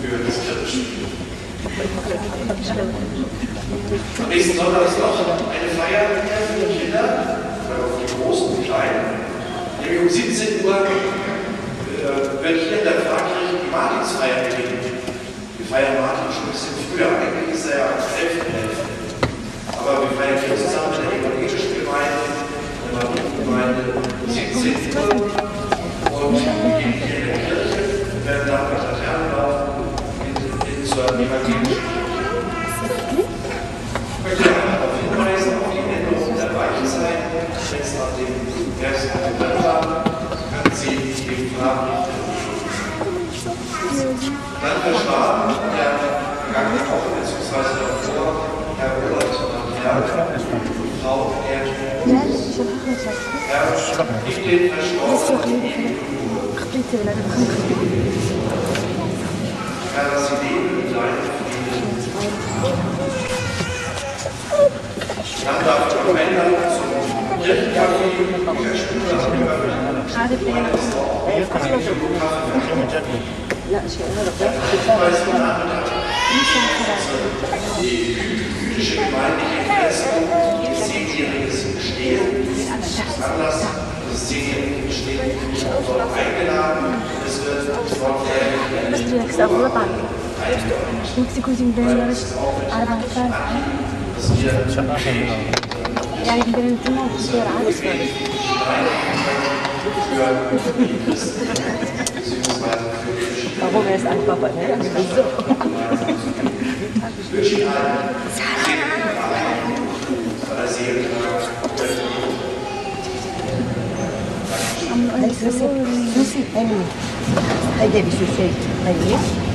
für das Krippenspiel. Am nächsten Sonntag ist noch eine Feier für die Kinder, für die Großen und Kleinen. Nämlich um 17 Uhr wird hier in der Pfarrkirche die Martinsfeier beginnen. Wir feiern Martin schon ein bisschen früher, eigentlich ist er ja am 11.11. Aber wir feiern hier zusammen mit der evangelischen Gemeinde, der Mariengemeinde, um 17 Uhr. Und gehen hier in der Kirche, werden dann mit Laternenlauf zur evangelischen Kirche. Ich möchte darauf hinweisen, auf die Änderung der Weichenzeit. Jetzt nach dem 1. November können Sie den Pfarrer dann verstarb der vergangene Woche beziehungsweise davor Herr Roland Frau Erdmann. Herr, in den Verstorbenen Herr, dass Sie leben in deinem Frieden. Dann darf ich auch einladen zum Kirchencafé in der Stunde am die jüdische Gemeinde hier in Flensburg 10-jähriges Bestehen. Anlass des 10-jährigen Bestehens dort eingeladen. Es wird dort Warum er ist einfach bei mir? Susi, Emily. I gave you Susi.